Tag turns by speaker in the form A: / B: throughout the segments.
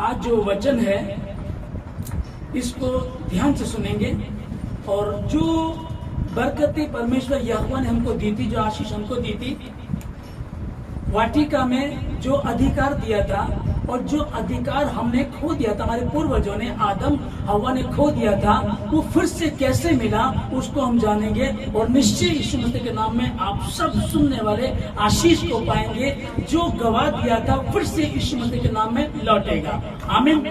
A: आज जो वचन है इसको ध्यान से सुनेंगे और जो बरकतें परमेश्वर यहोवा ने हमको दी थी, जो आशीष हमको दी थी, वाटिका में जो अधिकार दिया था और जो अधिकार हमने खो दिया था, हमारे पूर्वजों ने, आदम हवा ने खो दिया था, वो फिर से कैसे मिला उसको हम जानेंगे और निश्चय यीशु मसीह के नाम में आप सब सुनने वाले आशीष को पाएंगे। जो गवा दिया था फिर से यीशु मसीह के नाम में लौटेगा। आमीन।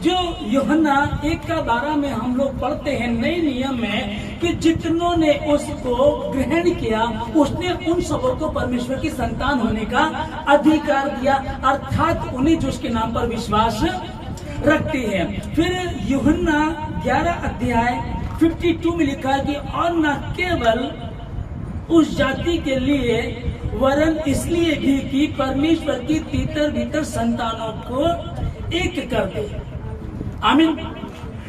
A: जो यूहन्ना 1:12 में हम लोग पढ़ते हैं नए नियम में कि जितनों ने उसको ग्रहण किया उसने उन सबों को परमेश्वर की संतान होने का अधिकार दिया, अर्थात उन्हें जो उसके नाम पर विश्वास रखते हैं। फिर यूहन्ना 11 अध्याय 52 में लिखा है कि और न केवल उस जाति के लिए वरन इसलिए भी कि परमेश्वर की तीतर भीतर संतानों को एक कर दे। आमीन।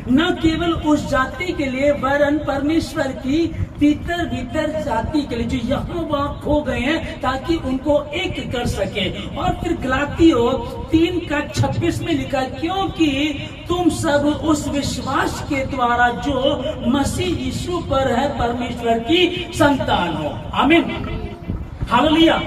A: न केवल उस जाति के लिए वरन परमेश्वर की तीतर भीतर जाति के लिए जो यहाँ वहाँ खो गए हैं ताकि उनको एक कर सके। और फिर गलातियों 3:26 में लिखा क्योंकि तुम सब उस विश्वास के द्वारा जो मसीह यीशु पर है परमेश्वर की संतान हो। आमीन। हालेलुया।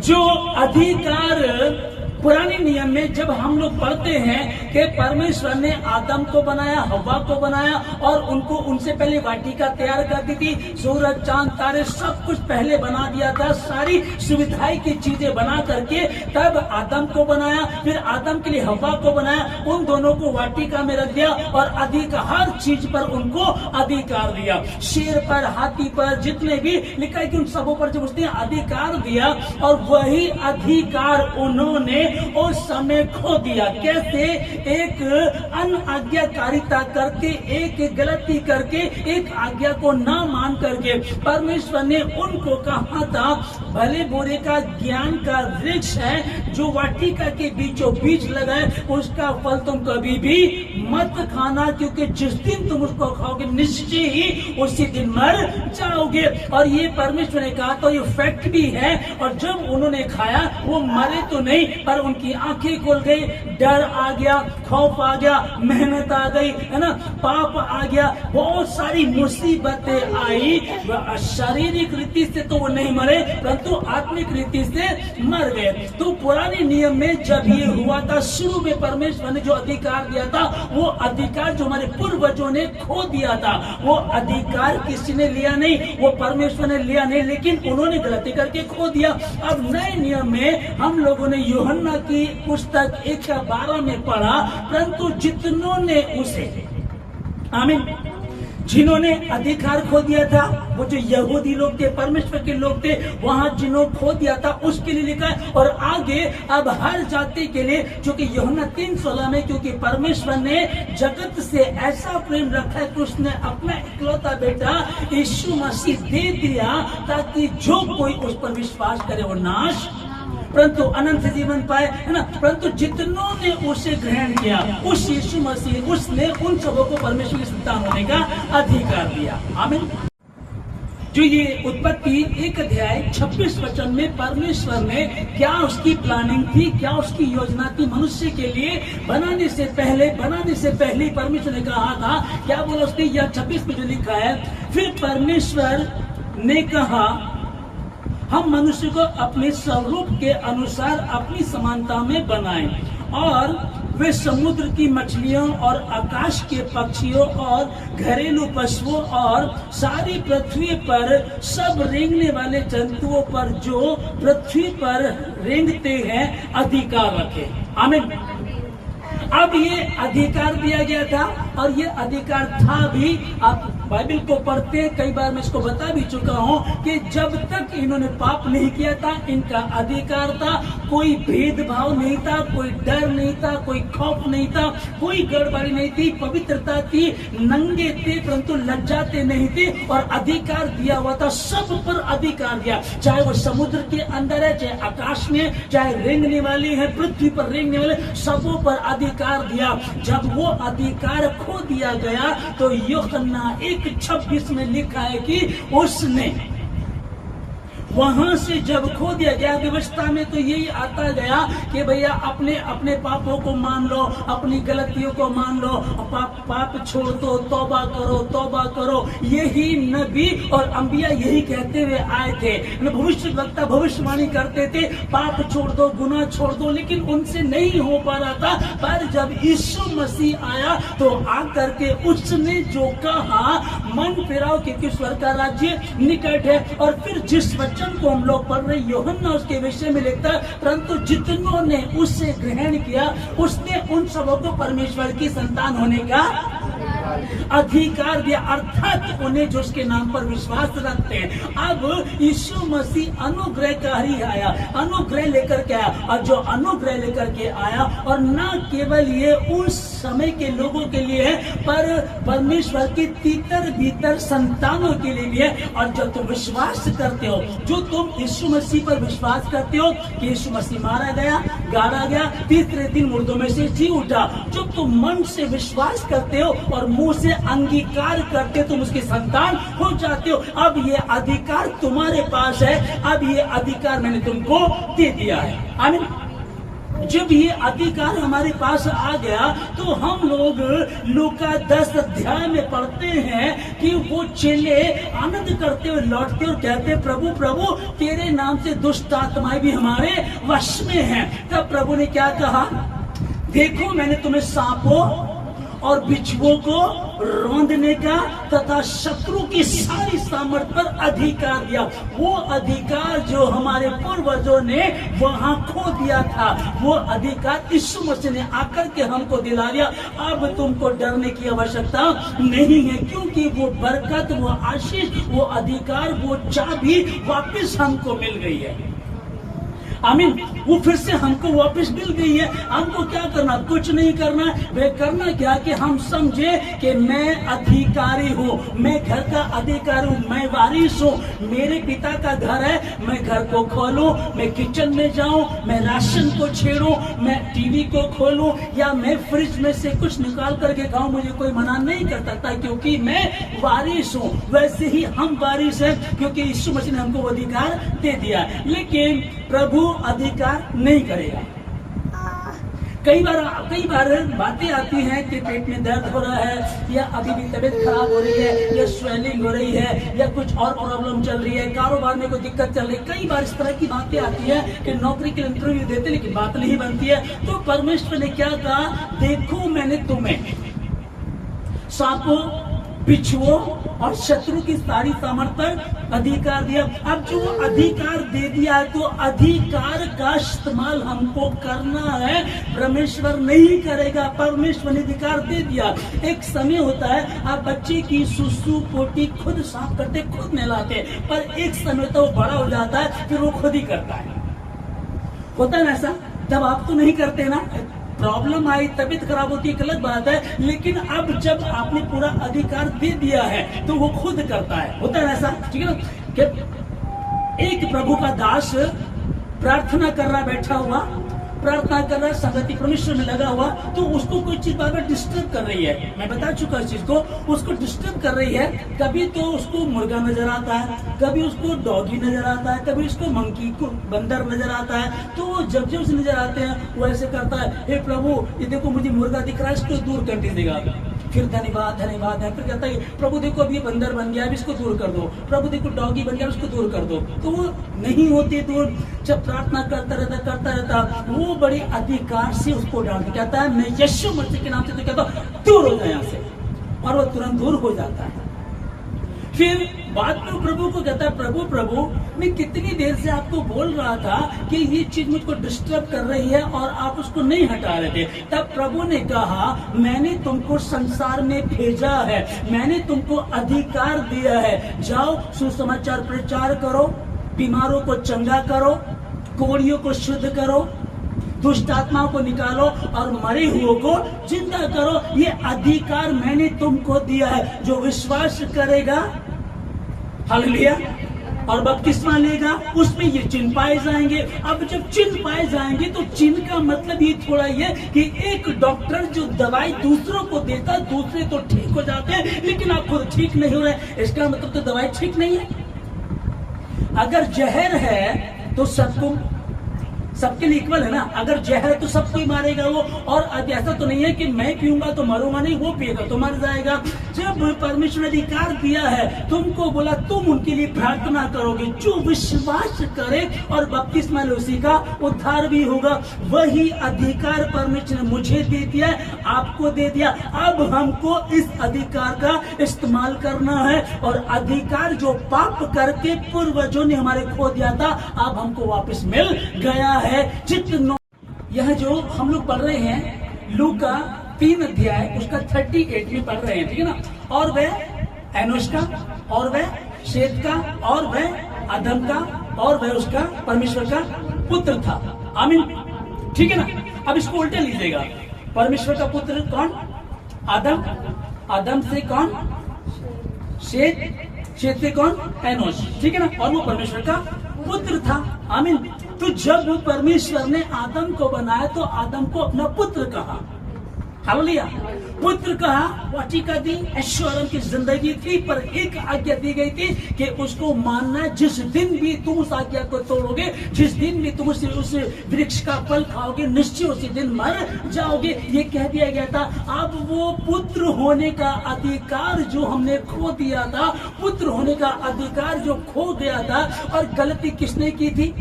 A: जो अधिकार पुराने नियम में जब हम लोग पढ़ते हैं कि परमेश्वर ने आदम को बनाया, हव्वा को बनाया और उनको उनसे पहले वाटिका तैयार कर दी थी, सूरज चांद तारे सब कुछ पहले बना दिया था, सारी सुविधाएं की चीजें बना करके तब आदम को बनाया, फिर आदम के लिए हव्वा को बनाया, उन दोनों को वाटिका में रख दिया और अधिकार हर चीज पर उनको अधिकार दिया। शेर पर, हाथी पर, जितने भी लिखा है कि उन सबों पर जब उसने अधिकार दिया और वही अधिकार उन्होंने उस समय खो दिया। कैसे? एक अनाज्ञाकारिता करके, एक गलती करके, एक आज्ञा को ना मान करके परमेश्वर ने उनको कहा था भले बुरे का ज्ञान का वृक्ष है जो वाटिका के बीचों बीच लगा है उसका फल तुम कभी भी मत खाना, क्योंकि जिस दिन तुम उसको खाओगे निश्चय ही उसी दिन मर जाओगे। और ये परमेश्वर ने कहा तो ये फैक्ट भी है। और जब उन्होंने खाया वो मरे तो नहीं पर उनकी आंखें खुल गई, डर आ गया, खौफ आ गया, मेहनत आ गई, है ना, पाप आ गया, बहुत सारी मुसीबतें आई। शारीरिक रीति से तो वो नहीं मरे परंतु आत्मिक रीति से मर गए। तो पुराने नियम में जब ये हुआ था, शुरू में परमेश्वर ने जो अधिकार दिया था वो अधिकार जो हमारे पूर्वजों ने खो दिया था, वो अधिकार किसी ने लिया नहीं, वो परमेश्वर ने लिया नहीं, लेकिन उन्होंने गलती करके खो दिया। अब नए नियम में हम लोगों ने यूहन्ना की पुस्तक 1:12 में पढ़ा, परंतु जितनों ने उसे, आमीन, जिन्होंने अधिकार खो दिया था, वो जो यहूदी लोग थे, परमेश्वर के लोग थे, वहां जिन्होंने खो दिया था उसके लिए लिखा है। और आगे अब हर जाति के लिए, जो कि यूहन्ना 3:16 में, क्योंकि परमेश्वर ने जगत से ऐसा प्रेम रखा है कि उसने अपना इकलौता बेटा यीशु मसीह दे दिया ताकि जो कोई उस पर विश्वास करे वो नाश परंतु अनंत जीवन पाए, है ना। परंतु जितनों ने उसे ग्रहण किया, उस यीशु मसीह, उसने उन सबों को परमेश्वर की संतान होने का अधिकार दिया। आमीन। जो ये उत्पत्ति 1:26 में परमेश्वर ने क्या उसकी प्लानिंग थी, क्या उसकी योजना थी मनुष्य के लिए बनाने से पहले परमेश्वर ने कहा था, क्या बोला उसने, या 26 में जो लिखा है, फिर परमेश्वर ने कहा हम मनुष्य को अपने स्वरूप के अनुसार अपनी समानता में बनाएं और वे समुद्र की मछलियों और आकाश के पक्षियों और घरेलू पशुओं और सारी पृथ्वी पर सब रेंगने वाले जंतुओं पर जो पृथ्वी पर रेंगते हैं अधिकार रखे। आमीन। अब ये अधिकार दिया गया था और ये अधिकार था भी। आप बाइबल को पढ़ते, कई बार मैं इसको बता भी चुका हूँ कि जब तक इन्होंने पाप नहीं किया था इनका अधिकार था, कोई भेदभाव नहीं था, कोई डर नहीं था, कोई खौफ नहीं था, कोई गड़बड़ी नहीं थी, पवित्रता थी, नंगे थे परंतु लज्जाते नहीं थे और अधिकार दिया हुआ था, सब पर अधिकार दिया, चाहे वो समुद्र के अंदर है, चाहे आकाश में, चाहे रेंगने वाली है, पृथ्वी पर रेंगने वाले, सबों पर अधिकार दिया। जब वो अधिकार खो दिया गया तो यूहन्ना 1:26 में लिखा है कि उसने वहां से जब खो दिया गया, व्यवस्था में तो यही आता गया कि भैया अपने अपने पापों को मान लो, अपनी गलतियों को मान लो, पाप छोड़ दो, तौबा करो। यही नबी और अंबिया यही कहते हुए आए थे। भविष्य वक्ता भविष्यवाणी करते थे, पाप छोड़ दो, गुनाह छोड़ दो, लेकिन उनसे नहीं हो पा रहा था। पर जब यीशु मसीह आया तो आकर के उसने जो कहा, मन फिराओ क्योंकि स्वर्ग का राज्य निकट है। और फिर जिस वचन को हम लोग पढ़ रहे, यूहन्ना उसके विषय में लिखता है, परंतु जितनों ने उससे ग्रहण किया उसने उन सबों को परमेश्वर की संतान होने का अधिकार दिया, अर्थात उन्हें जो उसके नाम पर विश्वास रखते हैं। अब यीशु मसीह अनुग्रहकारी आया, अनुग्रह लेकर के आया, और जो अनुग्रह लेकर के आया, और न केवल ये उस समय के लोगों के लिए है, पर परमेश्वर की तीतर भीतर संतानों के लिए भी है। और जब तुम विश्वास करते हो, जो तुम यीशु मसीह पर विश्वास करते हो कि यीशु मसीह मारा गया, गाड़ा गया, तीसरे दिन मुर्दों में से जी उठा, जब तुम मन से विश्वास करते हो और मुंह से अंगीकार करते, तुम उसकी संतान हो जाते हो। अब ये अधिकार तुम्हारे पास है, अब ये अधिकार मैंने तुमको दे दिया है। आमीन। जब ये अधिकार हमारे पास आ गया तो हम लोग लूका 10 अध्याय में पढ़ते हैं कि वो चेले आनंद करते हुए लौटते और कहते, प्रभु प्रभु तेरे नाम से दुष्ट आत्माएं भी हमारे वश में हैं। तब प्रभु ने क्या कहा, देखो मैंने तुम्हें सांपों और बिच्छुओं को रौंदने का तथा शत्रु की सारी सामर्थ पर अधिकार दिया। वो अधिकार जो हमारे पूर्वजों ने वहां खो दिया था, वो अधिकार यीशु मसीह ने आकर के हमको दिला दिया। अब तुमको डरने की आवश्यकता नहीं है, क्योंकि वो बरकत, वो आशीष, वो अधिकार, वो चाबी वापस हमको मिल गई है। आमीन। वो फिर से हमको वापस मिल गई है। हमको क्या करना, कुछ नहीं करना है। वे करना क्या कि हम समझे कि मैं अधिकारी हूँ, मैं घर का अधिकारी हूँ, मैं वारिस हूँ। मेरे पिता का घर है, मैं घर को खोलूं, मैं किचन में जाऊं, मैं राशन को छेड़ूं, मैं टीवी को खोलूं, या मैं फ्रिज में से कुछ निकाल करके खाऊं, मुझे कोई मना नहीं कर सकता, क्योंकि मैं वारिस हूँ। वैसे ही हम वारिस हैं, क्योंकि यीशु मसीह ने हमको अधिकार दे दिया। लेकिन प्रभु अधिकार नहीं करेगा। कई बार बातें आती हैं कि पेट में दर्द हो रहा है, या अभी भी तबीयत खराब हो रही है, या स्वेलिंग हो रही है, या कुछ और प्रॉब्लम चल रही है, कारोबार में कोई दिक्कत चल रही है। कई बार इस तरह की बातें आती है कि नौकरी के इंटरव्यू देते लेकिन बात नहीं बनती है। तो परमेश्वर ने क्या कहा, देखो मैंने तुम्हें सांपों, बिच्छुओं और शत्रु की सारी सामर्थ पर अधिकार दिया। अब जो अधिकार दे दिया है तो अधिकार का इस्तेमाल हमको करना है। परमेश्वर नहीं करेगा, परमेश्वर ने अधिकार दे दिया। एक समय होता है आप बच्चे की सुसु पोटी खुद साफ करते, खुद नहलाते, पर एक समय तो वो बड़ा हो जाता है, फिर वो खुद ही करता है। होता है ना ऐसा? जब आप तो नहीं करते ना, प्रॉब्लम आई, तबीयत खराब होती है, गलत बात है, लेकिन अब जब आपने पूरा अधिकार दे दिया है तो वो खुद करता है। होता है ऐसा, ठीक है ना? कि एक प्रभु का दास प्रार्थना कर रहा, बैठा हुआ प्रार्थना कर रहा, संगति परमेश्वर में लगा हुआ, तो उसको कोई चीज बार बार डिस्टर्ब कर रही है। मैं बता चुका इस चीज को, उसको डिस्टर्ब कर रही है। कभी तो उसको मुर्गा नजर आता है, कभी उसको डॉगी नजर आता है, कभी उसको मंकी को बंदर नजर आता है। तो जब जब उसे नजर आते हैं वो ऐसे करता है, हे प्रभु ये देखो मुझे मुर्गा दिख रहा है, इसको दूर कर दीजिएगा। फिर धन्यवाद धन्यवाद है, फिर कहता है प्रभु देखो अब ये बंदर बन गया, अब इसको दूर कर दो। प्रभु देखो डॉगी बन गया, इसको दूर कर दो। तो वो नहीं होती दूर। जब प्रार्थना करता रहता, वो बड़ी अधिकार से उसको डांट, कहता है मैं यीशु मसीह के नाम से तो कहता हूं दूर हो जाए यहाँ से, और वो तुरंत दूर हो जाता है। फिर बाद में प्रभु को कहता है, प्रभु प्रभु मैं कितनी देर से आपको बोल रहा था कि ये चीज मुझको डिस्टर्ब कर रही है और आप उसको नहीं हटा रहे थे। तब प्रभु ने कहा, मैंने तुमको संसार में भेजा है, मैंने तुमको अधिकार दिया है, जाओ सुसमाचार प्रचार करो, बीमारों को चंगा करो, कोढ़ियों को शुद्ध करो, दुष्ट आत्माओं को निकालो और मरे हुओं को जिंदा करो। ये अधिकार मैंने तुमको दिया है। जो विश्वास करेगा, हालेलुया, और बपतिस्मा लेगा, उसमें ये चिन्ह पाए जाएंगे। अब जब चिन्ह पाए जाएंगे तो चिन्ह का मतलब ये थोड़ा ये कि एक डॉक्टर जो दवाई दूसरों को देता, दूसरे तो ठीक हो जाते हैं, लेकिन आप खुद ठीक नहीं हो रहे, इसका मतलब तो दवाई ठीक नहीं है। अगर जहर है तो सबको सबके लिए इक्वल है ना। अगर जहर है तो सबको ही मारेगा वो। और ऐसा तो नहीं है कि मैं पीऊंगा तो मरूंगा, नहीं, वो पिएगा तो मर जाएगा। जब परमेश्वर ने अधिकार दिया है, तुमको बोला तुम उनके लिए प्रार्थना करोगे, जो विश्वास करे और बपतिस्मा ले उसी का उद्धार भी होगा। वही अधिकार परमेश्वर ने मुझे दे दिया, आपको दे दिया। अब हमको इस अधिकार का इस्तेमाल करना है, और अधिकार जो पाप करके पूर्वजों ने हमारे खो दिया था, अब हमको वापस मिल गया है। जितनों यह जो हम लोग पढ़ रहे हैं लूका 3 अध्याय उसका 38 में पढ़ रहे हैं, ठीक है ना। और वह एनोश का, और वह शेत का, और वह आदम का, और वह उसका परमेश्वर का पुत्र था। आमीन, ठीक है ना। अब इसको उल्टे लीजिएगा। परमेश्वर का पुत्र कौन? आदम। आदम से कौन? शेत। शेत से कौन? एनोश, ठीक है ना। और वो परमेश्वर का पुत्र था। आमीन। तो जब परमेश्वर ने आदम को बनाया तो आदम को अपना पुत्र कहा। हालेलुया। पुत्र कहा। वाटिका दी, ऐश्वर्य की जिंदगी थी, पर एक आज्ञा दी गई थी कि उसको मानना। जिस दिन भी तुम उस आज्ञा को तोड़ोगे, जिस दिन भी तुम उस वृक्ष का फल खाओगे, निश्चय उसी दिन मर जाओगे, ये कह दिया गया था। अब वो पुत्र होने का अधिकार जो हमने खो दिया था, पुत्र होने का अधिकार जो खो गया था, और गलती किसने की थी?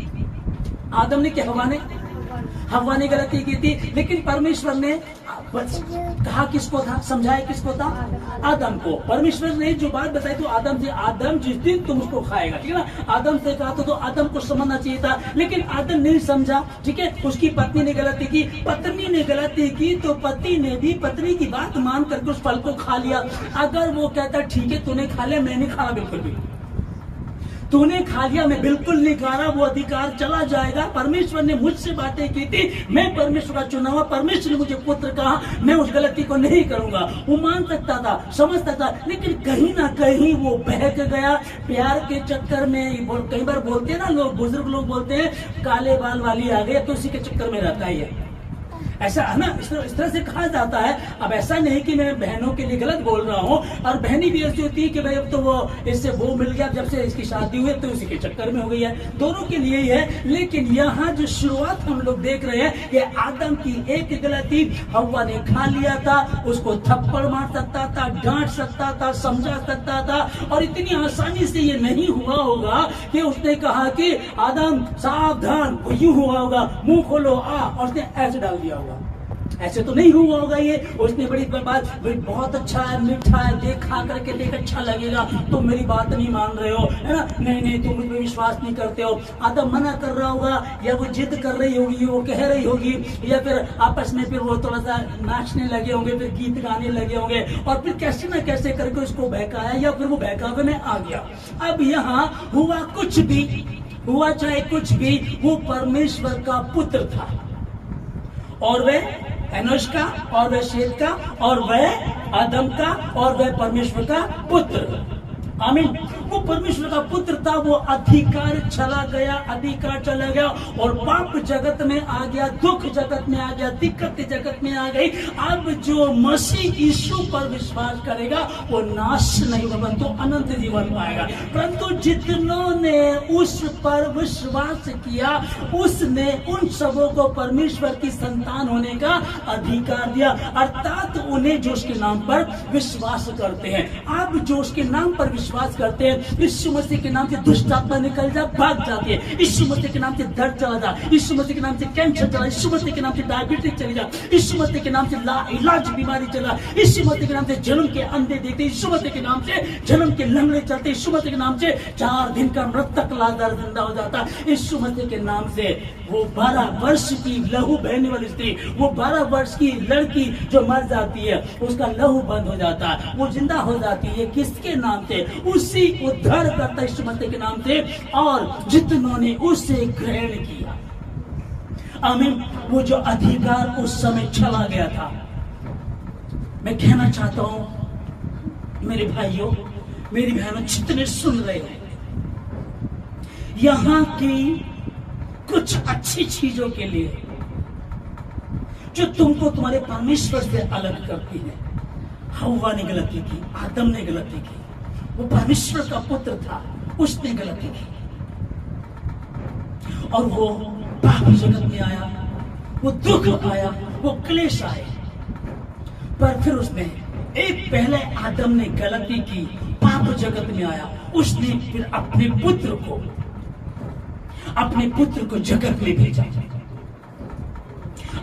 A: आदम ने, क्या हवा ने? हवा ने गलती की थी। लेकिन परमेश्वर ने कहा किसको था? समझाया किसको था? आदम को। परमेश्वर ने जो बात बताई तो आदम से, आदम जिस दिन तुम उसको खाएगा, ठीक है ना। आदम से कहा तो आदम को समझना चाहिए था, लेकिन आदम नहीं समझा, ठीक है। उसकी पत्नी ने गलती की। पत्नी ने गलती की तो पति ने भी पत्नी की बात मान करके उस फल को खा लिया। अगर वो कहता ठीक है तूने खा लिया, मैं नहीं खाना, बिल्कुल भी तूने खा लिया, मैं बिल्कुल नहीं खा रहा, वो अधिकार चला जाएगा। परमेश्वर ने मुझसे बातें की थी, मैं परमेश्वर का चुना हुआ, परमेश्वर ने मुझे पुत्र कहा, मैं उस गलती को नहीं करूंगा। वो मान सकता था, समझ सकता था, लेकिन कहीं ना कहीं वो बहक गया प्यार के चक्कर में। कई बार बोलते हैं ना लोग, बुजुर्ग लोग बोलते हैं काले बाल वाली आ गई, तो इसी के चक्कर में रहता है। ऐसा है ना, इस तरह से कहा जाता है। अब ऐसा नहीं कि मैं बहनों के लिए गलत बोल रहा हूँ, और बहनी भी ऐसी होती है कि भाई अब तो वो इससे वो मिल गया, जब से इसकी शादी हुई तो इसी के चक्कर में हो गई है। दोनों के लिए ही है। लेकिन यहाँ जो शुरुआत हम लोग देख रहे हैं, ये आदम की एक गलती, हव्वा ने खा लिया था। उसको थप्पड़ मार सकता था, डांट सकता था, समझा सकता था, और इतनी आसानी से ये नहीं हुआ होगा कि उसने कहा कि आदम सावधान, यूं हुआ होगा, मुंह खोलो आ, और उसने ऐसे डाल दिया होगा। ऐसे तो नहीं हुआ होगा ये। उसने बड़ी बात, बहुत अच्छा है, मीठा है, देख खा करके देख अच्छा लगेगा, तुम मेरी बात नहीं मान रहे हो, है ना, नहीं नहीं तुम मुझ पर विश्वास नहीं करते हो। आदम मना कर रहा होगा, या वो जिद कर रही होगी, वो कह रही होगी, या फिर आपस में फिर वो थोड़ा सा नाचने लगे होंगे, फिर गीत गाने लगे होंगे, और फिर कैसे ना कैसे करके उसको बहकाया, या फिर वो बहकावे में आ गया। अब यहाँ हुआ कुछ भी, हुआ चाहे कुछ भी, वो परमेश्वर का पुत्र था, और वह एनोश का, और वह शेत का, और वह आदम का, और वह परमेश्वर का पुत्र। आमीन। वो परमेश्वर का पुत्र था। वो अधिकार चला गया, अधिकार चला गया, और पाप जगत में आ गया, दुख जगत में आ गया, दिक्कत जगत में आ गई। अब जो मसीह यीशु पर विश्वास करेगा वो नाश नहीं होगा, परंतु अनंत जीवन पाएगा। परंतु जितनों ने उस पर विश्वास किया, उसने उन सबों को परमेश्वर की संतान होने का अधिकार दिया, अर्थात उन्हें जो उसके नाम पर विश्वास करते हैं। अब जो उसके नाम पर विश्वास करते हैं, यीशु मसीह के नाम से दुष्ट आत्मा निकल जा, भाग जाती है। यीशु मसीह के नाम से दर्द चला जा, यीशु मसीह के नाम से कैंसर चला, यीशु मसीह के नाम से डायबिटीज चली जा, यीशु मसीह के नाम से लाइलाज बीमारी चला, यीशु मसीह के नाम से जन्म के अंधे देखते, यीशु मसीह के नाम से जन्म के लंगड़े चलते, यीशु मसीह के नाम से 4 दिन का मृतक लाज़र जिंदा हो जाता, यीशु मसीह के नाम से वो 12 वर्ष की लहू बहने वाली स्त्री, वो 12 वर्ष की लड़की जो मर जाती है, उसका लहू बंद हो जाता है, वो जिंदा हो जाती है। किसके नाम से? उसी उद्धार करता यीशु मसीह के नाम से, और जितनों ने उसे ग्रहण किया। आमीन। वो जो अधिकार उस समय चला गया था। मैं कहना चाहता हूं मेरे भाइयों, मेरी बहनों, जितने सुन रहे हो, यहां की कुछ अच्छी चीजों के लिए जो तुमको तुम्हारे परमेश्वर से अलग करती है। हव्वा ने गलती की, आदम ने गलती की, वो परमेश्वर का पुत्र था, उसने गलती की। और वो पाप जगत में आया, वो दुख आया, वो क्लेश आए। पर फिर उसने एक पहले आदम ने गलती की, पाप जगत में आया, उसने फिर अपने पुत्र को जगत में भेजा,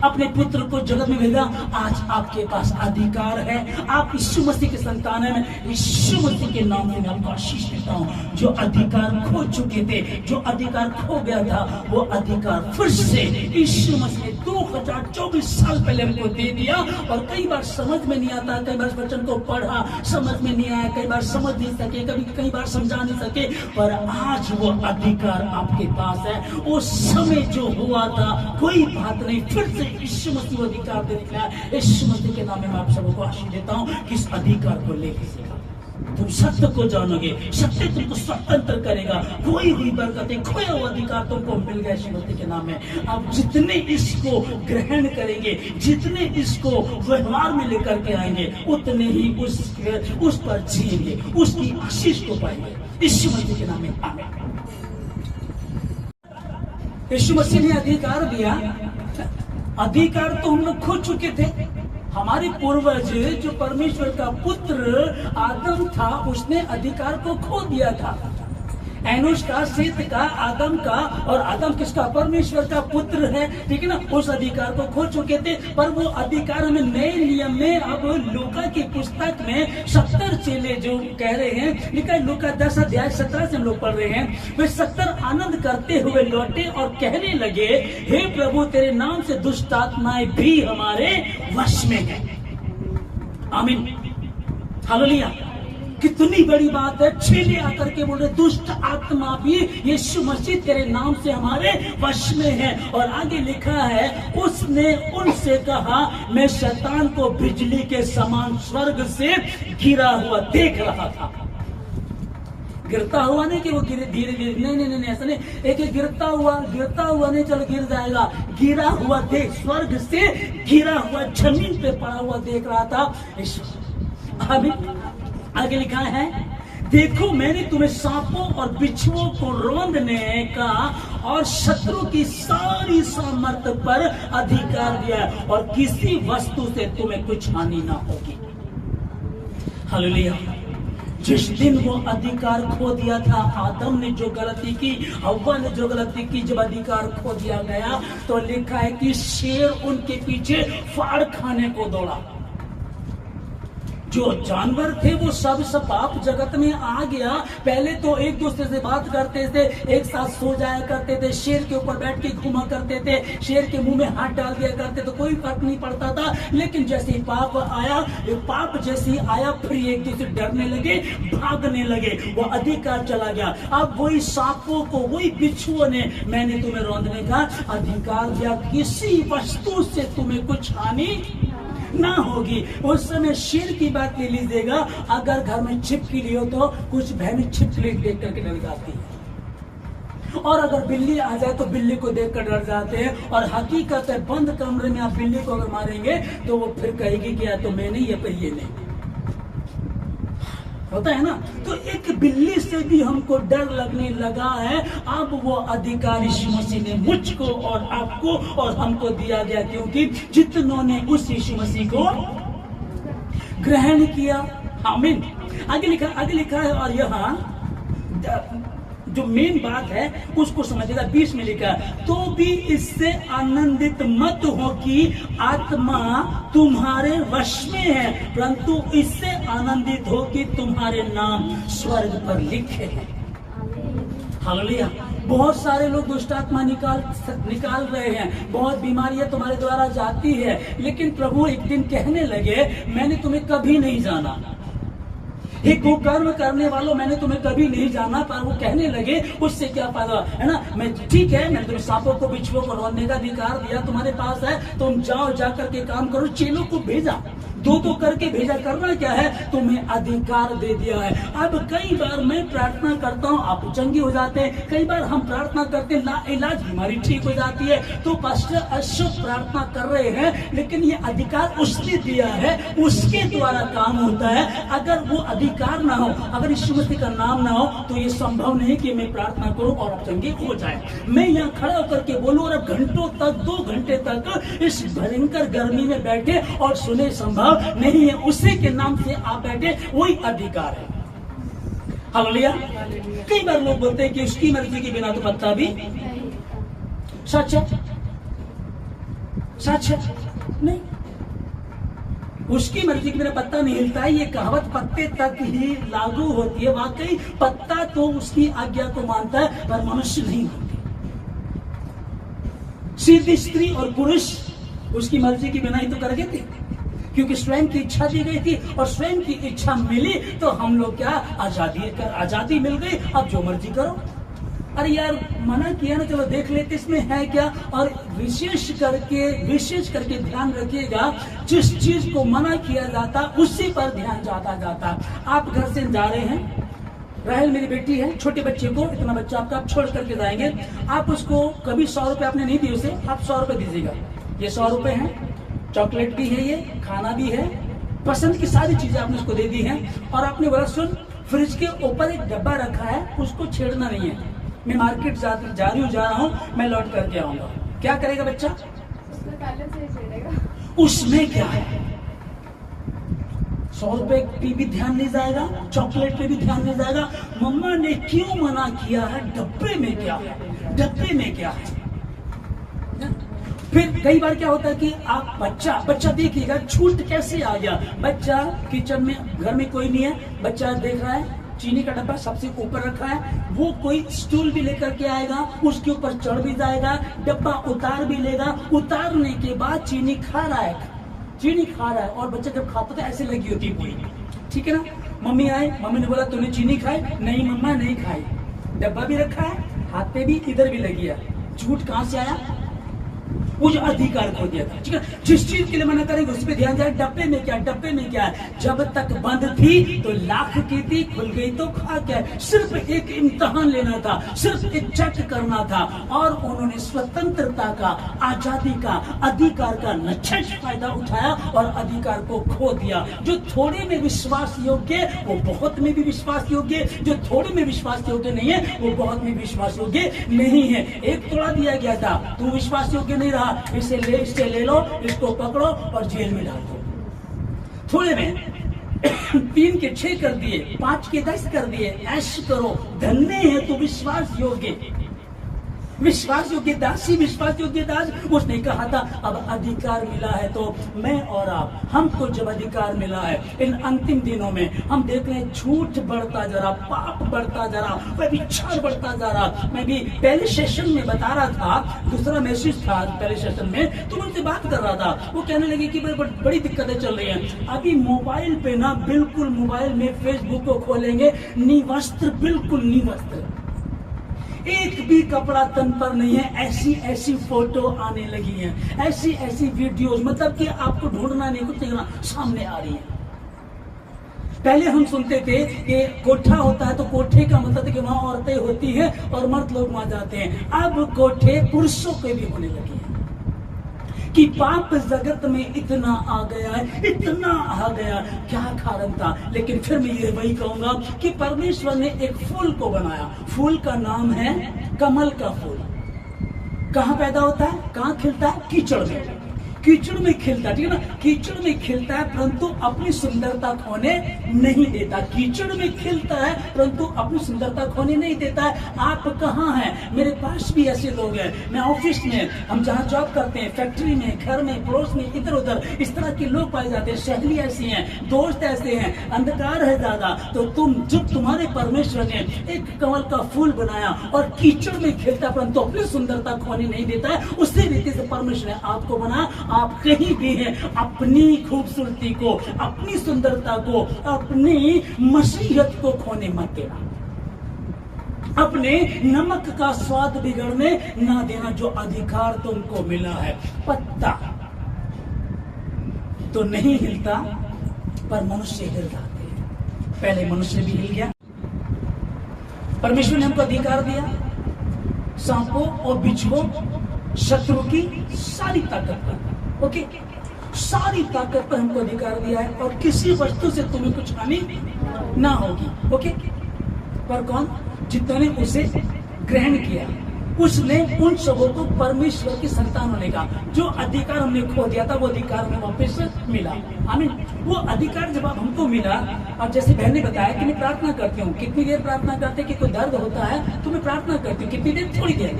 A: अपने पुत्र को जगत में भेजा। आज आपके पास अधिकार है, आप यीशु मसीह के संतान हैं। मैं यीशु मसीह के नाम से आपको आशीष देता हूं। जो अधिकार खो चुके थे, जो अधिकार खो गया था, वो अधिकार फिर से यीशु मसीह ने 2024 साल पहले हमको दे दिया। और कई बार समझ में नहीं आता, कई बार वचन को पढ़ा समझ में नहीं आया, कई बार समझ नहीं सके, कई बार समझा नहीं सके, पर आज वो अधिकार आपके पास है। वो समय जो हुआ था कोई बात नहीं, फिर से यीशु मसीह अधिकार दे दिया। यीशु मसीह के नाम में मैं आप सबको आशीष देता हूं कि इस अधिकार को लेकर तुम सत्य को जानोगे, सत्य तुमको स्वतंत्र करेगा। खोई हुई बरकतें, खोया हुआ अधिकार तुमको मिल गया यीशु मसीह के नाम में। आप जितने इसको ग्रहण करेंगे, जितने इसको व्यवहार में लेकर के आएंगे, उतने ही उस पर जिएंगे, उसकी आशीष को पाएंगे यीशु मसीह के नाम में। आमीन। यीशु मसीह ने अधिकार दिया। अधिकार तो हम लोग खो चुके थे। हमारे पूर्वज जो परमेश्वर का पुत्र आदम था, उसने अधिकार को खो दिया था। एनोश का, सेत का, आदम का, और आदम किसका? परमेश्वर का पुत्र है, ठीक है ना। उस अधिकार को खो चुके थे, पर वो अधिकार हमें नए नियम में, अब लूका की पुस्तक में 70 चेले जो कह रहे हैं, लिखा है लूका 10 अध्याय 17 से हम लोग पढ़ रहे हैं। वे 70 आनंद करते हुए लौटे और कहने लगे, हे प्रभु, तेरे नाम से दुष्ट आत्माएं भी हमारे वश में है। आमीन, हालेलुया। कितनी बड़ी बात है। चेले आकर के बोल रहे, दुष्ट आत्मा भी यीशु मसीह तेरे नाम से हमारे वश में है। और आगे लिखा है, उसने उनसे कहा, मैं शैतान को बिजली के समान स्वर्ग से गिरा हुआ देख रहा था। गिरता हुआ नहीं कि वो धीरे धीरे, नहीं, ऐसा नहीं। एक गिरता हुआ नहीं, चलो गिर जाएगा। गिरा हुआ देख, स्वर्ग से गिरा हुआ, जमीन पे पड़ा हुआ देख रहा था। अभी आगे लिखा है, देखो मैंने तुम्हें सांपों और बिच्छुओं को रौंदने का और शत्रु की सारी सामर्थ्य पर अधिकार दिया, और किसी वस्तु से तुम्हें कुछ हानि ना होगी। हालेलुया। जिस दिन वो अधिकार खो दिया था, आदम ने जो गलती की, हव्वा ने जो गलती की, जब अधिकार खो दिया गया तो लिखा है कि शेर उनके पीछे फाड़ खाने को दौड़ा। जो जानवर थे वो सब पाप जगत में आ गया। पहले तो एक दूसरे से बात करते थे, एक साथ सो जाया करते थे, शेर के ऊपर बैठ के घुमा करते थे, शेर के मुंह में हाथ डाल दिया करते तो कोई फर्क नहीं पड़ता था। लेकिन जैसे ही पाप जैसे ही आया, फिर एक दूसरे डरने लगे, भागने लगे, वो अधिकार चला गया। अब वही सांपों को, वही बिच्छुओं ने, मैंने तुम्हें रौंदने का अधिकार दिया, किसी वस्तु से तुम्हें कुछ हानि ना होगी। उस समय शेर की बात ले लीजिएगा, अगर घर में छिपकली हो तो कुछ बहनें छिपकली देख करके डर जाती है, और अगर बिल्ली आ जाए तो बिल्ली को देखकर डर जाते हैं। और हकीकत है, बंद कमरे में आप बिल्ली को अगर मारेंगे तो वो फिर कहेगी कि या तो मैं नहीं, या फिर ये नहीं, होता है ना। तो एक बिल्ली से भी हमको डर लगने लगा है। अब वो अधिकार यीशु मसीह ने मुझको और आपको और हमको दिया गया, क्योंकि जितनों ने उस यीशु मसीह को ग्रहण किया। आमीन। आगे लिखा है, और यहाँ जो मेन बात है उसको समझिएगा। 20 में लिखा है, तो भी इससे आनंदित मत हो कि आत्मा तुम्हारे वश में है, परंतु इससे आनंदित हो कि तुम्हारे नाम स्वर्ग पर लिखे हैं। हालेलुया। बहुत सारे लोग दुष्ट आत्मा निकाल रहे हैं, बहुत बीमारियां तुम्हारे द्वारा जाती है, लेकिन प्रभु एक दिन कहने लगे, मैंने तुम्हें कभी नहीं जाना। हे कुकर्म करने वालों, मैंने तुम्हें कभी नहीं जाना। पर वो कहने लगे, उससे क्या फायदा, है ना। मैं ठीक है, मैंने तुम्हें सांपों को, बिच्छुओं को रौंदने का अधिकार दिया, तुम्हारे पास है, तुम जाओ, जाकर के काम करो। चेलों को भेजा, दो करके भेजा। करना क्या है, तुम्हें अधिकार दे दिया है। अब कई बार मैं प्रार्थना करता हूँ, आप चंगी हो जाते हैं। कई बार हम प्रार्थना करते हैं, लाइलाज बीमारी ठीक हो जाती है। तो पास्टर अशुभ प्रार्थना कर रहे हैं, लेकिन ये अधिकार उसने दिया है, उसके द्वारा काम होता है। अगर वो अधिकार ना हो, अगर यीशु मसीह का नाम ना हो, तो ये संभव नहीं कि मैं प्रार्थना करूं और आप चंगे हो जाए। मैं यहाँ खड़ा होकर के बोलूं और अब घंटों तक, 2 घंटे तक इस भयंकर गर्मी में बैठे और सुने, संभव नहीं है। उसी के नाम से आप बैठे, वही अधिकार है। हालेलुया। कई बार लोग बोलते हैं कि उसकी मर्जी के बिना तो पत्ता भी, सच है, सच है नहीं, उसकी मर्जी के बिना पत्ता नहीं हिलता है। ये कहावत पत्ते तक ही लागू होती है। वाकई पत्ता तो उसकी आज्ञा को मानता है, पर मनुष्य नहीं होते। सीधी स्त्री और पुरुष उसकी मर्जी के बिना ही तो कर गए थे, क्योंकि स्वयं की इच्छा दी गई थी और स्वयं की इच्छा मिली तो हम लोग क्या, आजादी मिल गई, अब जो मर्जी करो। अरे यार मना किया ना, चलो देख लेते इसमें है क्या। और विशेष करके ध्यान रखिएगा, जिस चीज को मना किया जाता उसी पर ध्यान जाता। आप घर से जा रहे हैं, राहल मेरी बेटी है, छोटे बच्चे को, इतना बच्चा आपका आप छोड़ करके जाएंगे, आप उसको कभी 100 रुपए आपने नहीं दिए उसे, आप 100 रुपए दीजिएगा। ये 100 रुपए हैं, चॉकलेट भी है, ये खाना भी है, पसंद की सारी चीजें आपने उसको दे दी हैं। और आपने बोला सुन, फ्रिज के ऊपर एक डब्बा रखा है, उसको छेड़ना नहीं है, मैं मार्केट जा रहा हूँ, मैं लौट करके आऊंगा। क्या करेगा बच्चा? पहले से ही छेड़ेगा। उसमें क्या है, 100 रुपए पे भी ध्यान नहीं जाएगा, चॉकलेट पे भी ध्यान नहीं जाएगा। मम्मा ने क्यों मना किया है, डब्बे में क्या है, डब्बे में क्या है। फिर कई बार क्या होता है कि आप बच्चा देखिएगा, छूट कैसे आ गया। बच्चा किचन में, घर में कोई नहीं है, बच्चा देख रहा है चीनी का डब्बा सबसे ऊपर रखा है, वो कोई स्टूल भी लेकर के आएगा, उसके ऊपर चढ़ भी जाएगा, डब्बा उतार भी लेगा। उतारने के बाद चीनी खा रहा है, और बच्चा जब खाता तो ऐसे लगी होती कोई, ठीक है ना। मम्मी आए, मम्मी ने बोला तूने चीनी खाई? नहीं मम्मा नहीं खाई। डब्बा भी रखा है, हाथ पे भी, इधर भी लगी है। झूठ कहां से आया? वो जो अधिकार खो दिया था, ठीक है। जिस चीज के लिए मना करेंगे उस पर ध्यान जाए, डब्बे में क्या है। जब तक बंद थी तो लाख की थी, खुल गई तो खा क्या। सिर्फ एक इम्तिहान लेना था, सिर्फ एक चेक करना था, और उन्होंने स्वतंत्रता का, आजादी का, अधिकार का नच्छछ फायदा उठाया और अधिकार को खो दिया। जो थोड़े में विश्वास योग्य वो बहुत में भी विश्वास योग्य, जो थोड़े में विश्वास योग्य नहीं है वो बहुत में विश्वास योग्य नहीं है। एक तोड़ा दिया गया था, तू विश्वास योग्य नहीं रहा, इससे ले लो, इसको पकड़ो और जेल में डाल दो। थोड़े में 3 के 6 कर दिए, 5 के 10 कर दिए, ऐश करो, धन्य है तो विश्वास योग्य दासी, विश्वास योग्य दास। उसने कहा था अब अधिकार मिला है, तो मैं और आप, हमको जब अधिकार मिला है इन अंतिम दिनों में, हम देख रहे हैं झूठ बढ़ता जा रहा, पाप बढ़ता जा रहा, व्यभिचार बढ़ता जा रहा। मैं भी पहले सेशन में बता रहा था, दूसरा मैसेज था पहले सेशन में, तो उनसे बात कर रहा था। वो कहने लगे कि बड़ी दिक्कतें चल रही हैं। अभी मोबाइल पे ना, बिल्कुल मोबाइल में फेसबुक को खोलेंगे, निवस्त्र, बिल्कुल निवस्त्र, एक भी कपड़ा तन पर नहीं है, ऐसी फोटो आने लगी हैं, ऐसी वीडियोस, मतलब कि आपको ढूंढना नहीं, कुछ देखना, सामने आ रही है। पहले हम सुनते थे कि कोठा होता है तो कोठे का मतलब है कि वहां औरतें होती हैं और मर्द लोग वहां जाते हैं। अब कोठे पुरुषों के भी होने लगे हैं कि पाप जगत में इतना आ गया है, इतना आ गया, क्या कारण था। लेकिन फिर मैं ये वही कहूंगा कि परमेश्वर ने एक फूल को बनाया, फूल का नाम है कमल का फूल। कहां पैदा होता है, कहां खिलता है? कीचड़ में, कीचड़ में खिलता है, ठीक है ना। कीचड़ में खिलता है परंतु अपनी सुंदरता खोने नहीं देता। कीचड़ में खिलता है परंतु अपनी सुंदरता खोने नहीं देता है। आप कहाँ हैं? मेरे पास भी ऐसे लोग हैं, मैं ऑफिस में, हम जहाँ जॉब करते हैं, फैक्ट्री में, घर में, पड़ोस में, इधर उधर इस तरह के लोग पाए जाते हैं। सहेली ऐसी हैं, दोस्त ऐसे हैं, अंधकार है ज्यादा। तो जब तुम्हारे परमेश्वर ने एक कमल का फूल बनाया और कीचड़ में खिलता परंतु अपनी सुंदरता खोने नहीं देता है, उसी रीति से परमेश्वर ने आपको बनाया। आप कहीं भी हैं, अपनी खूबसूरती को, अपनी सुंदरता को, अपनी मसीहत को खोने मत देना, अपने नमक का स्वाद बिगड़ने ना देना। जो अधिकार तुमको मिला है, पत्ता तो नहीं हिलता, पर मनुष्य हिल जाते हैं। पहले मनुष्य भी हिल गया। परमेश्वर ने हमको अधिकार दिया सांपों और बिच्छुओं, शत्रु की सारी ताकत पर, ओके, सारी ताकत पर हमको अधिकार दिया है, और किसी वस्तु से तुम्हें कुछ हानि ना होगी, ओके। पर कौन? जितने उसे ग्रहण किया, उसने उन सबों को परमेश्वर की संतान होने का जो अधिकार हमने खो दिया था, वो अधिकार हमें वापस मिला। आमीन। वो अधिकार जब हमको मिला, और जैसे बहन ने बताया कि मैं प्रार्थना करती हूँ, कितनी देर प्रार्थना करते कि कोई दर्द होता है तो मैं प्रार्थना करती हूँ, कितनी देर? थोड़ी देर,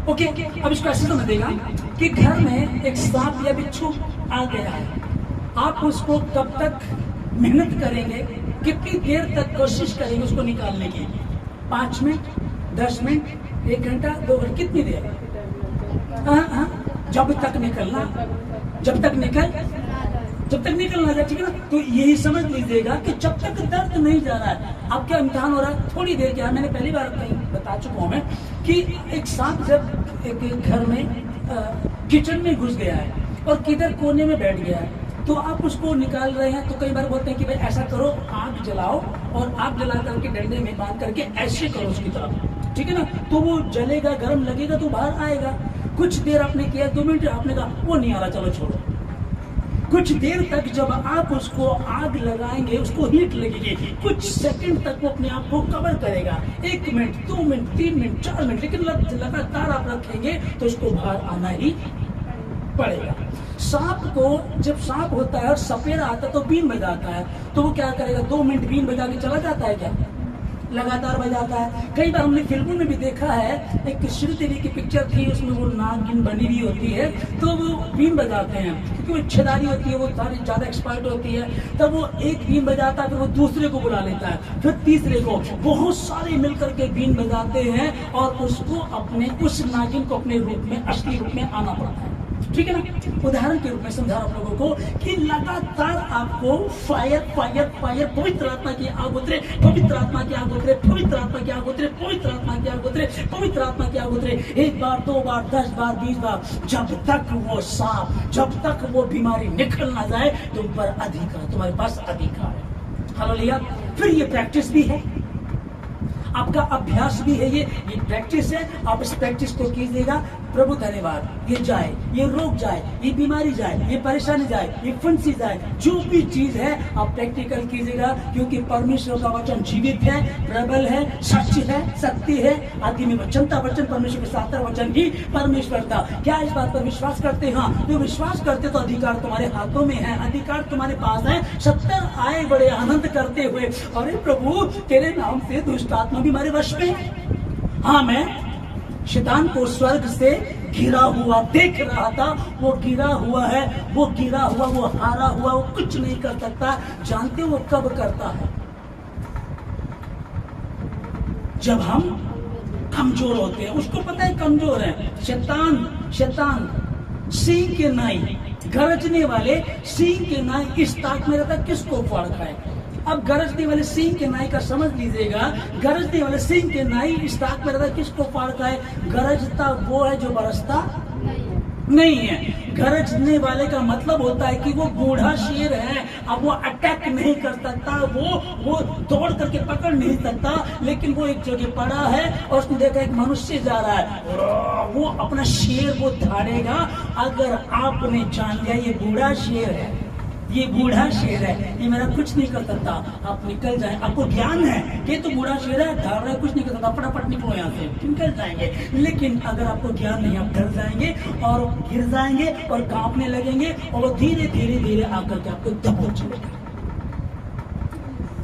A: ओके। अब इसको ऐसे समझेगा कि घर में एक सांप या बिच्छू आ गया है, आप उसको कब तक मेहनत करेंगे, कितनी देर तक कोशिश करेंगे उसको निकालने की? 5 मिनट, 10 मिनट, 1 घंटा, 2 घंटे, कितनी देर? जब तक निकलना जाए, ठीक है ना। तो यही समझ लीजिएगा कि जब तक दर्द नहीं जा रहा है, अब क्या इम्तिहान हो रहा है? थोड़ी देर क्या, मैंने पहली बार कहीं बता चुका हूं मैं कि एक सांप जब एक घर में किचन में घुस गया है और किधर कोने में बैठ गया है, तो आप उसको निकाल रहे हैं, तो कई बार बोलते हैं कि भाई ऐसा करो, आग जलाओ और आग जला करके डंडे में बांध करके ऐसे करो उसकी तरफ, ठीक है ना। तो वो जलेगा, गर्म लगेगा तो बाहर आएगा। कुछ देर आपने किया, 2 मिनट, आपने कहा वो नहीं आ रहा, चलो छोड़ो। कुछ देर तक जब आप उसको आग लगाएंगे, उसको हीट लगेगी, कुछ सेकंड तक वो अपने आप को कवर करेगा। 1 मिनट, 2 मिनट, 3 मिनट, 4 मिनट, लेकिन लगातार आप रखेंगे तो उसको बाहर आना ही पड़ेगा। सांप को जब सांप होता है और सपेरा आता है तो बीन बजाता है, तो वो क्या करेगा? 2 मिनट बीन बजा के चला जाता है क्या? लगातार बजाता है। कई बार हमने फिल्मों में भी देखा है, एक श्रीदेवी की पिक्चर थी, उसमें वो नागिन बनी हुई होती है, तो वो बीन बजाते हैं क्योंकि वो इच्छेदारी होती है, वो सारी ज्यादा एक्सपर्ट होती है। तब वो एक बीन बजाता है, फिर वो दूसरे को बुला लेता है, फिर तीसरे को, बहुत सारे मिलकर के बीन बजाते हैं और उसको अपने उस नागिन को अपने रूप में, असली रूप में आना पड़ता है, ठीक है ना। उदाहरण के रूप में समझा आप लोगों को कि लगातार आपको फायर फायर फायर, पवित्र आत्मा की आग उतरे, पवित्र आत्मा की आग उतरे, पवित्र आत्मा की आग उतरे, पवित्र आत्मा की आग उतरे, पवित्र आत्मा की आग उतरे, 1 बार, 2 बार, 10 बार, 20 बार, जब तक वो सांप, जब तक वो बीमारी निकल ना जाए, तुम पर अधिकार, तुम्हारे पास अधिकार है। हालेलुया। फिर ये प्रैक्टिस भी है, आपका अभ्यास भी है, ये प्रैक्टिस है। आप इस प्रैक्टिस को कीजिएगा। प्रभु धन्यवाद, ये जाए, ये रोग जाए, ये बीमारी जाए, ये परेशानी जाए, ये फंसी जाए, जो भी चीज है आप प्रैक्टिकल कीजिएगा, क्योंकि परमेश्वर का वचन जीवित है, प्रबल है, सच है, सत्य है। आदि में वचनता वचन, परमेश्वर के साथ वचन ही परमेश्वर था। क्या इस बात पर विश्वास करते हैं? हाँ, जो विश्वास करते तो अधिकार तुम्हारे हाथों में है, अधिकार तुम्हारे पास है। 70 आए बड़े आनंद करते हुए, अरे प्रभु तेरे नाम से दुष्ट आत्मा भी हमारे वश में है। हाँ, मैं शैतान को स्वर्ग से गिरा हुआ देख रहा था, वो गिरा हुआ है, वो गिरा हुआ, वो हारा हुआ, वो कुछ नहीं कर सकता। जानते हो वो कब करता है? जब हम कमजोर होते हैं। उसको पता है कमजोर है। शैतान सिंह के नाई, गरजने वाले सिंह के नाई इस ताक में रहता, किसको फाड़ खाए? अब गरजने वाले सिंह के नाई का समझ लीजिएगा, गरजने वाले सिंह के नाई इस ताक में रहता, किसको फाड़ खाए? गरजता वो है जो बरसता नहीं है। गरजने वाले का मतलब होता है कि वो बूढ़ा शेर है, अब वो अटैक नहीं कर सकता, वो दौड़ करके पकड़ नहीं सकता, लेकिन वो एक जगह पड़ा है और उसने देखा एक मनुष्य जा रहा है, वो अपना शेर वो धाड़ेगा। अगर आपने जान लिया ये बूढ़ा शेर है, ये बूढ़ा शेर है, ये मेरा कुछ नहीं कर सकता, आप निकल जाए। आपको ज्ञान है कि तो बूढ़ा शेर है, धाड़ रहा है, कुछ नहीं कर सकता, फटाफट निकलो यहाँ से, निकल जाएंगे। लेकिन अगर आपको ज्ञान नहीं, आप डर जाएंगे और गिर जाएंगे और कांपने लगेंगे और धीरे धीरे धीरे आकर के आपको दबोच लेगा।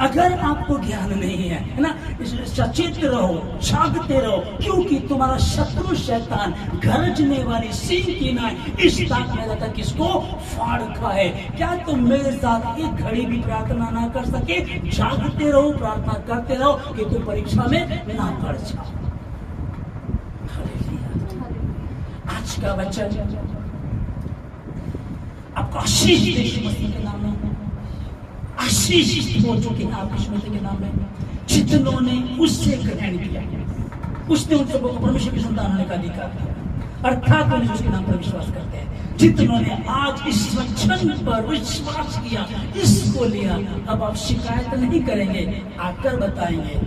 A: अगर आपको ज्ञान नहीं है ना, सचेत रहो, जागते रहो, क्योंकि तुम्हारा शत्रु शैतान गरजने वाली सिंह की नाई इस ताक में रहता, किसको फाड़ खाए। क्या तुम मेरे साथ एक घड़ी भी प्रार्थना ना कर सके? जागते रहो, प्रार्थना करते रहो कि तुम परीक्षा में ना पड़ जाओ। आज का वचन आपको आशीष दे यीशु मसीह के नाम में, आशीष हो चुकी है आपकी यीशु मसीह के नाम में। जितनों ने उससे ग्रहण किया, उसने उन सबको परमेश्वर की संतान होने का अधिकार दिया। अर्थात उन्हें उसके नाम पर विश्वास करते हैं। जितनों आज इस वचन पर विश्वास किया, इसको लिया, अब आप शिकायत नहीं करेंगे, आकर बताएंगे,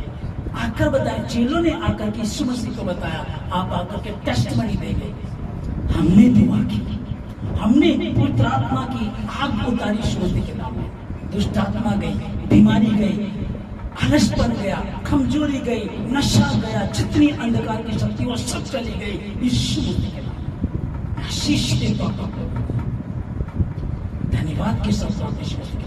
A: आकर बताएं। चेलों ने आकर के यीशु मसीह को बताया, आप आकर के टेस्टमनी देंगे, हमने दुआ की, हमने पवित्र आत्मा की आग उतारी यीशु मसीह के नाम में, दुष्ट आत्मा गई, बीमारी गई, आलसपन गया, कमजोरी गई, नशा गया, जितनी अंधकार की शक्ति वो सब चली गई यीशु मसीह के नाम में। आशीष देता हूं, धन्यवाद के साथ यीशु मसीह